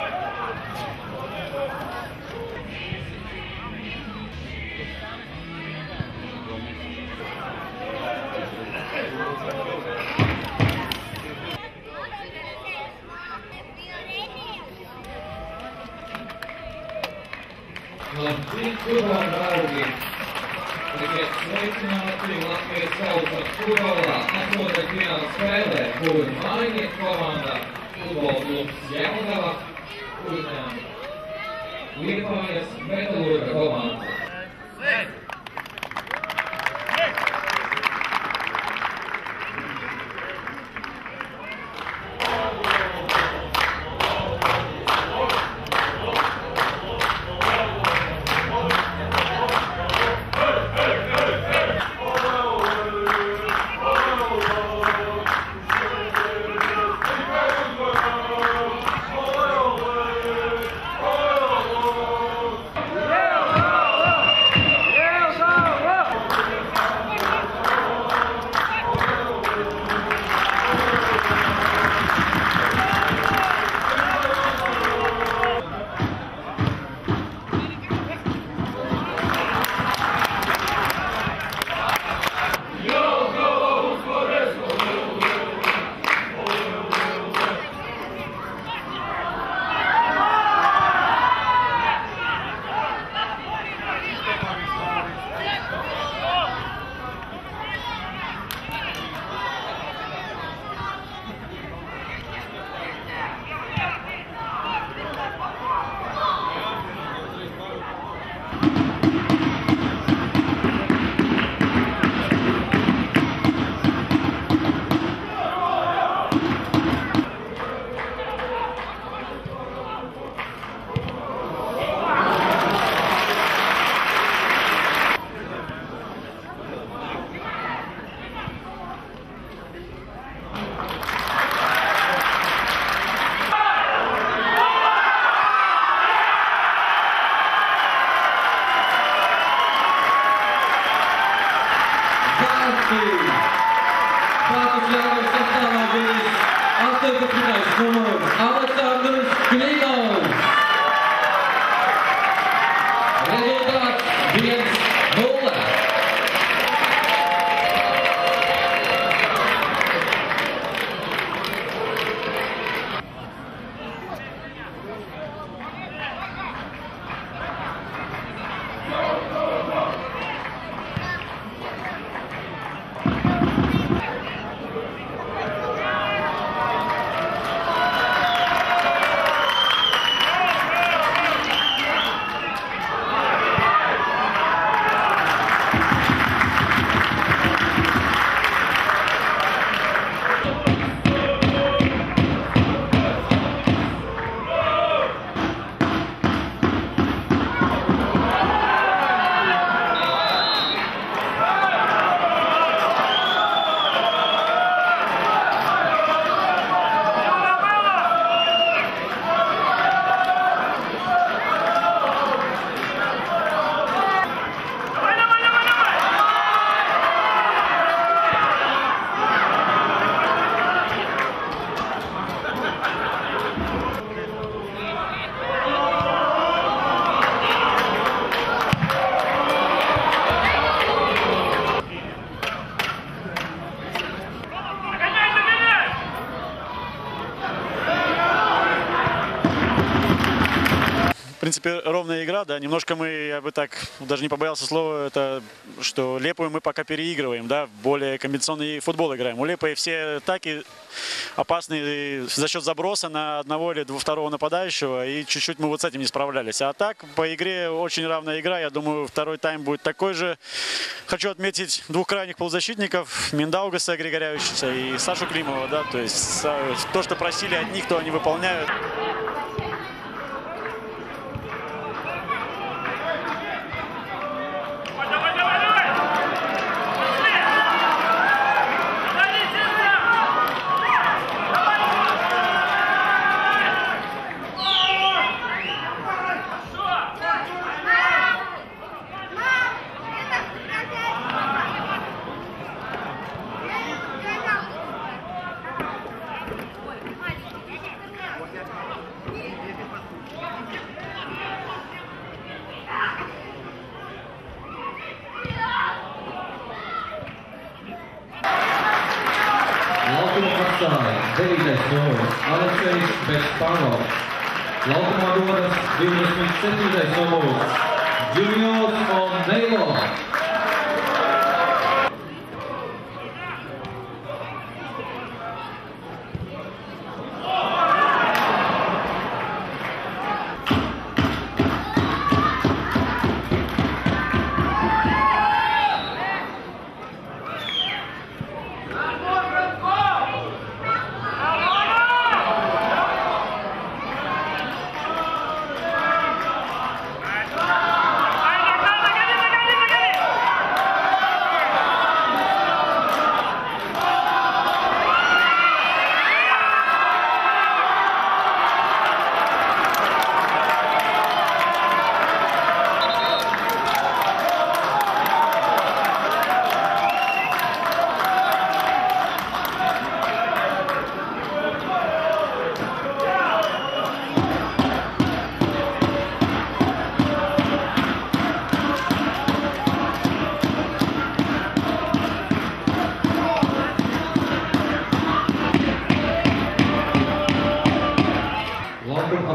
No, nyt Kuroon rauki. Tekee 7 laskeet kautta Kurolla. Näsuoten finaalis spelare kuin Mainit komanda. Fotbollklubb Jämtälä. Uuden Liepājas Metalurga komanda. Alexander Klimo. Resultaat 1-0. В принципе, ровная игра, да, немножко мы, я бы так, даже не побоялся слова, это, что Лепую мы пока переигрываем, да, более комбинационный футбол играем. У Лепой все атаки опасные за счет заброса на одного или второго нападающего, и чуть-чуть мы вот с этим не справлялись. А так, по игре очень равная игра, я думаю, второй тайм будет такой же. Хочу отметить двух крайних полузащитников, Миндаугаса Григоряевича и Сашу Климова, да, то есть то, что просили от них, то они выполняют. 9. numurs Aleksejs Bečpanovs. Laukumā dodas 27. numurs Juniors Onneilo.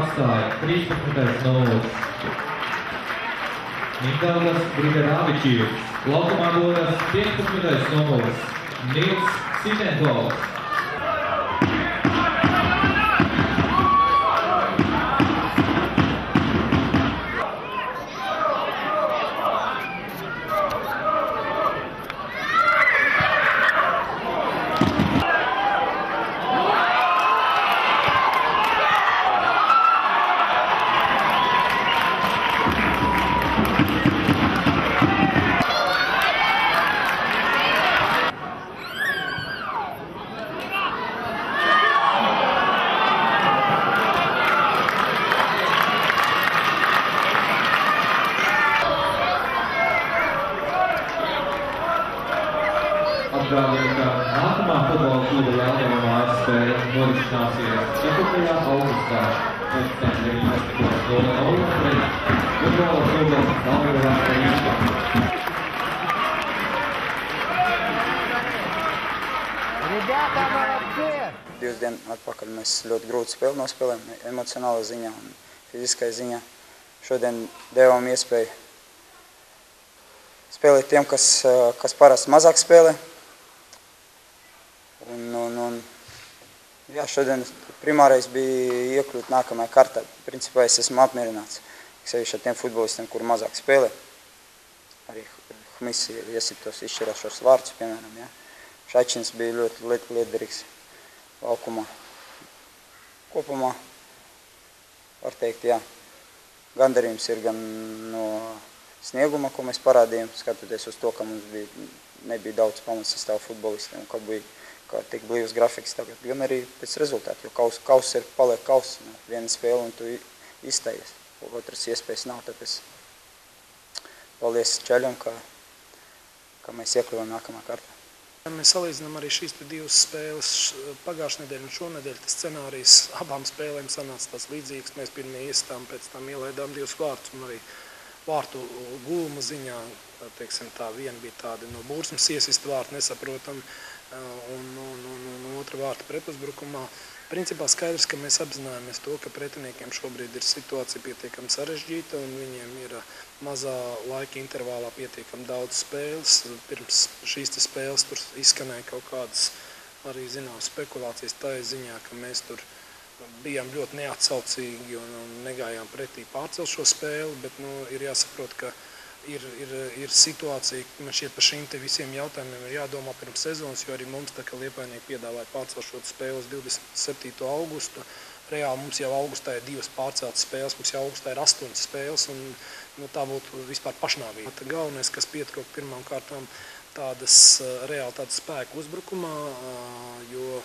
Atstāja 13. numurs Mindaugas Grigaravičijs. Laukumā dodas 15. numurs Nils Simentovs. Atgādinu, ka nākamā futbola kluba Jelgava mājas spēle norisināsies 4. augustā pēc 19:00 pret futbola klubu Valmieras Rīga. Rебята, молодцы! 2 dienas atpakaļ mēs ļoti grūti spēli nospēlējām, emocionālā ziņā un fiziskā ziņā. Šodien devām iespēju spēlēt tiem, kas parasti mazāk spēlē. Jā, šodien primārais bija iekļūt nākamajā kārtā. Principā es esmu apmierināts, sevišķi ar tiem futbolistiem, kur mazāk spēlē. Arī Hmis iesit tos izšķirošos vārdus, piemēram. Jā. Šačins bija ļoti liederīgs laukumā. Kopumā, var teikt, jā, gandarījums ir gan no snieguma, ko mēs parādījām, skatoties uz to, ka mums nebija daudz pamatsastāvu futbolistiem, ka bija tik blīvs grafiks tagad, gan arī pēc rezultātu, jo kauss ir paliek kauss, viena spēle un tu izstājies, otras iespējas nav, tāpēc paldies Čeļam, ka mēs iekļuvām nākamā kārtā. Mēs salīdzinām arī šīs divas spēles pagājušā nedēļa un šonedēļ. Tas scenārijs abām spēlēm sanāca tas līdzīgs. Mēs pirmie iestām, pēc tam ielaidām 2 vārtus un arī vārtu guluma ziņā, teiksim tā, viena bija tāda no Būrsmas iesist vārtu nesaprotam un otra vārta pretuzbrukumā. Principā skaidrs, ka mēs apzināmies to, ka pretiniekiem šobrīd ir situācija pietiekami sarežģīta un viņiem ir mazā laika intervālā pietiekami daudz spēles. Pirms šīs spēles tur izskanēja kaut kādas arī zināmas spekulācijas tā ziņā, ka mēs tur bijām ļoti neatsaucīgi un negājām pretī pārcelt šo spēli, bet ir jāsaprot, ka ir situācija, man šķiet par šīm te visiem jautājumiem ir jādomā pirms sezonas, jo arī mums tā, ka Liepainieki piedāvāja pārcelt šo spēles 27. augustu. Reāli mums jau augustā ir 2 pārceltas spēles, mums jau augustā ir 8 spēles, un tā būtu vispār pašnāvība. Galvenais, kas pietrūk pirmām kārtām reāli tādas spēku uzbrukumā, jo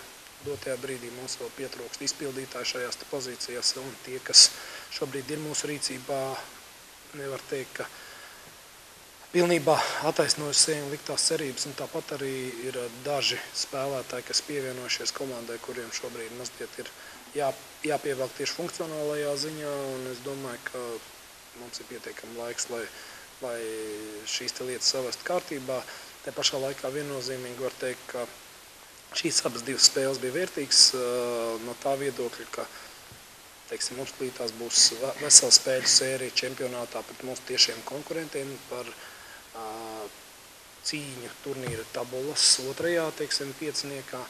dotajā brīdī mums vēl pietrūkst izpildītāji šajās pozīcijās, un tie, kas šobrīd ir mūsu rīcībā, nevar teikt, ka pilnībā attaisnojas sevi liktās cerības, un tāpat arī ir daži spēlētāji, kas pievienojušies komandai, kuriem šobrīd mazliet ir jāpievelk tieši funkcionālajā ziņā, un es domāju, ka mums ir pietiekami laiks, lai šīs lietas savest kārtībā. Te pašā laikā viennozīmīgi var teikt, ka Šīs abas divas spēles bija vērtīgas no tā viedokļa, ka teiksim, mums līdz būs vesela spēļu sērija čempionātā pret mūsu tiešiem konkurentiem par cīņu turnīra tabulas otrajā, teiksim, pieciniekā.